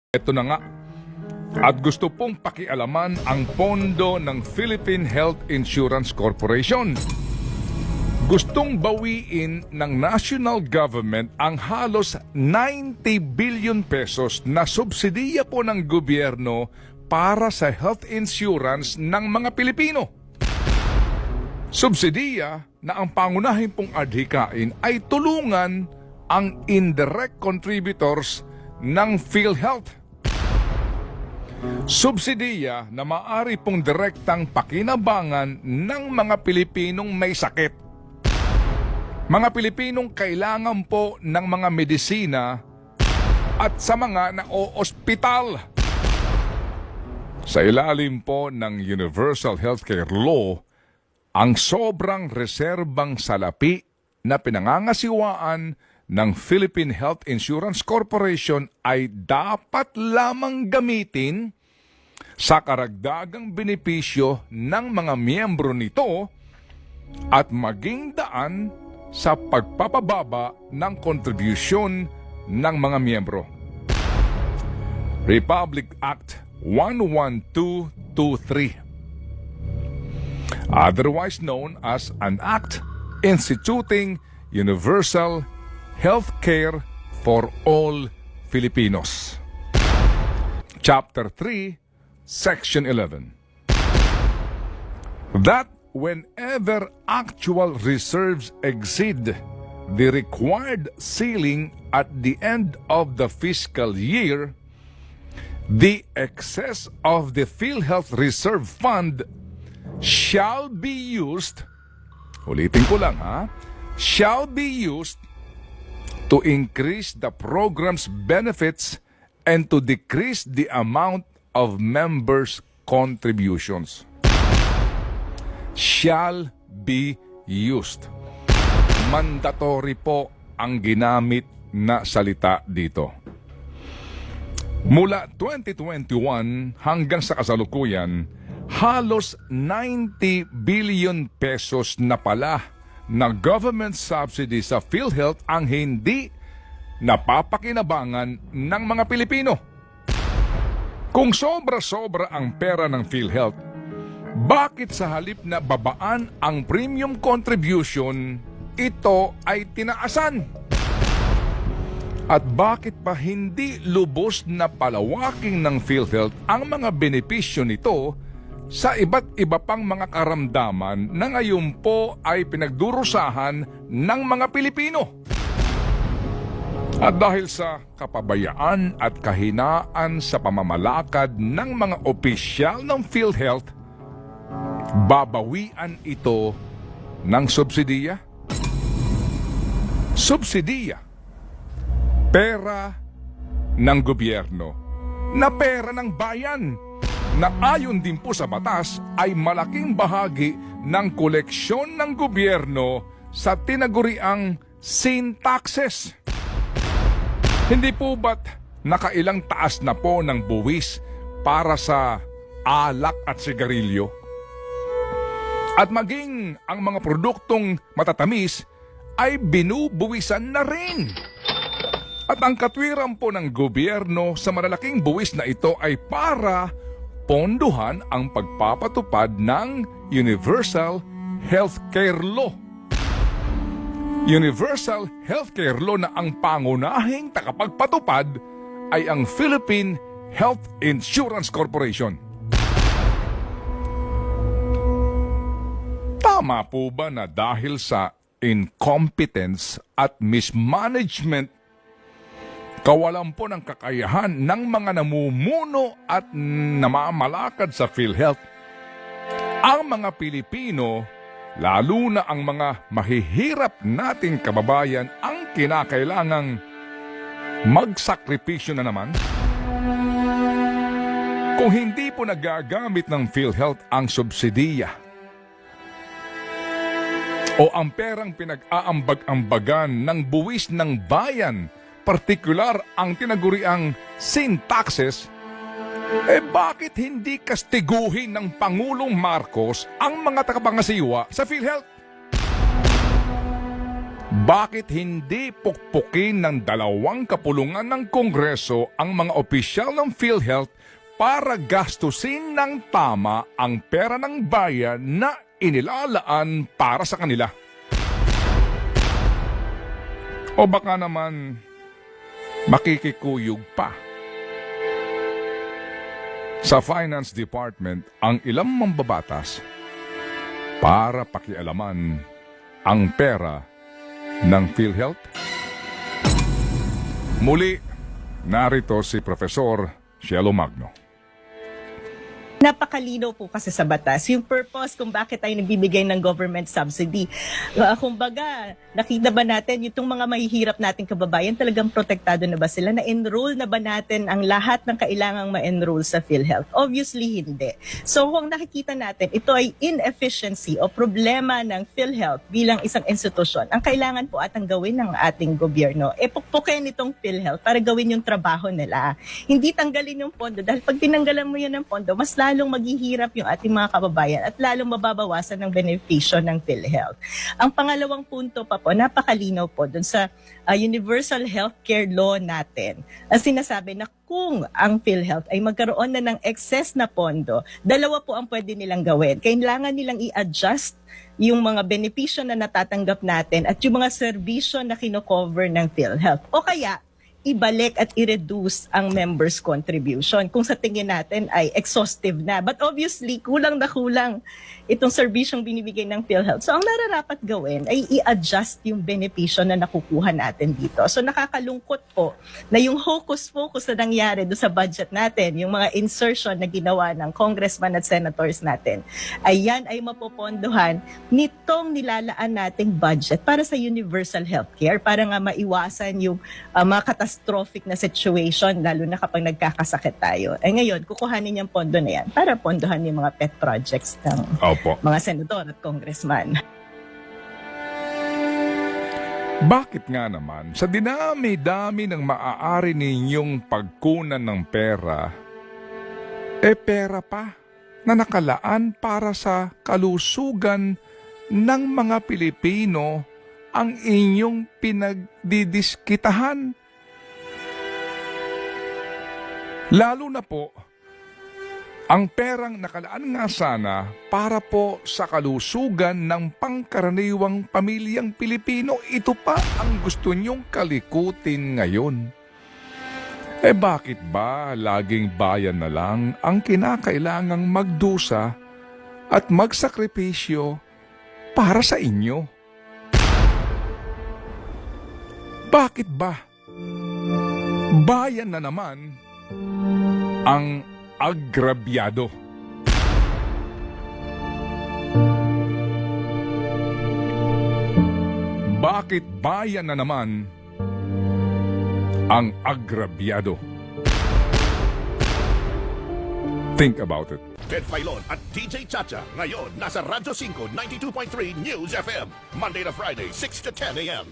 Ito na nga. At gusto pong pakialaman ang pondo ng Philippine Health Insurance Corporation. Gustong bawiin ng national government ang halos 90 billion pesos na subsidiya po ng gobyerno para sa health insurance ng mga Pilipino. Subsidiya na ang pangunahin pong adhikain ay tulungan ang indirect contributors ng PhilHealth. Subsidiya na maaari pong direktang pakinabangan ng mga Pilipinong may sakit. Mga Pilipinong kailangan po ng mga medisina at sa mga na-o-ospital. Sa ilalim po ng Universal Healthcare Law, ang sobrang reserbang salapi na pinangangasiwaan ng Philippine Health Insurance Corporation ay dapat lamang gamitin sa karagdagang benepisyo ng mga miyembro nito at maging daan sa pagpapababa ng kontribusyon ng mga miyembro. Republic Act 11223, otherwise known as an act instituting universal health care for all Filipinos. Chapter 3, Section 11. That whenever actual reserves exceed the required ceiling at the end of the fiscal year, the excess of the PhilHealth Reserve Fund shall be used, ulitin ko lang shall be used to increase the program's benefits and to decrease the amount of members' contributions. Shall be used. Mandatory po ang ginamit na salita dito. Mula 2021 hanggang sa kasalukuyan, halos 90 billion pesos na pala na government subsidy sa PhilHealth ang hindi napapakinabangan ng mga Pilipino. Kung sobra-sobra ang pera ng PhilHealth, bakit sa halip na babaan ang premium contribution, ito ay tinaasan? At bakit pa hindi lubos na palawaking ng PhilHealth ang mga benepisyo nito sa iba't iba pang mga karamdaman na ngayon po ay pinagdurusahan ng mga Pilipino? At dahil sa kapabayaan at kahinaan sa pamamalakad ng mga opisyal ng PhilHealth, babawian ito ng subsidiya? Subsidiya, pera ng gobyerno na pera ng bayan, na ayon din po sa batas ay malaking bahagi ng koleksyon ng gobyerno sa tinaguriang sin taxes. Hindi po ba't nakailang taas na po ng buwis para sa alak at sigarilyo? At maging ang mga produktong matatamis ay binubuwisan na rin. At ang katwiran po ng gobyerno sa malalaking buwis na ito ay para ponduhan ang pagpapatupad ng Universal Healthcare Law. Universal Healthcare Law na ang pangunahing takapagpatupad ay ang Philippine Health Insurance Corporation. Tama po ba na dahil sa incompetence at mismanagement, kawalan po ng kakayahan ng mga namumuno at namamalakad sa PhilHealth, ang mga Pilipino, lalo na ang mga mahihirap nating kababayan, ang kinakailangang magsakripisyo na naman? Kung hindi po nagagamit ng PhilHealth ang subsidiya o ang perang pinag-aambag-ambagan ng buwis ng bayan, partikular ang tinaguriang sin taxes, bakit hindi kastiguhin ng Pangulong Marcos ang mga tagapangasiwa sa PhilHealth? Bakit hindi pukpukin ng 2 kapulungan ng Kongreso ang mga opisyal ng PhilHealth para gastusin ng tama ang pera ng bayan na inilalaan para sa kanila? O baka naman makikikuyog pa. Sa Finance Department ang ilang mambabatas para pakialaman ang pera ng PhilHealth? Muli, narito si Profesor Cielo Magno. Napakalinaw po kasi sa batas yung purpose kung bakit tayo nagbibigay ng government subsidy. Kumbaga, nakita ba natin itong mga mahihirap nating kababayan, talagang protektado na ba sila? Na-enroll na ba natin ang lahat ng kailangang ma-enroll sa PhilHealth? Obviously, hindi. So, kung nakikita natin, ito ay inefficiency o problema ng PhilHealth bilang isang institusyon. Ang kailangan po atang gawin ng ating gobyerno, pukpukin itong PhilHealth para gawin yung trabaho nila. Hindi tanggalin yung pondo dahil pag tinanggalan mo yun ng pondo, mas lalong maghihirap yung ating mga kababayan at lalong mababawasan ng benepisyo ng PhilHealth. Ang pangalawang punto pa po, napakalinaw po dun sa Universal Healthcare Law natin. Ang sinasabi na kung ang PhilHealth ay magkaroon na ng excess na pondo, 2 po ang pwede nilang gawin. Kailangan nilang i-adjust yung mga benepisyo na natatanggap natin at yung mga serbisyo na kino-cover ng PhilHealth. O kaya, ibalik at i-reduce ang members' contribution kung sa tingin natin ay exhaustive na. But obviously, kulang na kulang itong serbisyong binibigay ng PhilHealth. So ang nararapat gawin ay i-adjust yung benepisyo na nakukuha natin dito. So nakakalungkot po na yung hocus-pocus na nangyari do sa budget natin, yung mga insertion na ginawa ng congressman at senators natin, ay yan ay mapopondohan nitong nilalaan nating budget para sa universal healthcare, para nga maiwasan yung mga catastrophic na situation, lalo na kapag nagkakasakit tayo. Ay ngayon, kukuhanin yung pondo na yan para pondohan yung mga pet projects ng mga senador at congressman. Bakit nga naman, sa dinami-dami ng maaari ninyong pagkunan ng pera, pera pa na nakalaan para sa kalusugan ng mga Pilipino ang inyong pinagdidiskitahan? Lalo na po, ang perang nakalaan nga sana para po sa kalusugan ng pangkaraniwang pamilyang Pilipino. Ito pa ang gusto nyong kalikutin ngayon. Bakit ba laging bayan na lang ang kinakailangang magdusa at magsakripisyo para sa inyo? Bakit ba bayan na naman ang agrabyado? Bakit bayan na naman ang agrabyado? Think about it. Ted Filon at DJ Chacha. Ngayon, nasa Radyo 5, 92.3 News FM. Monday to Friday, 6 to 10 a.m.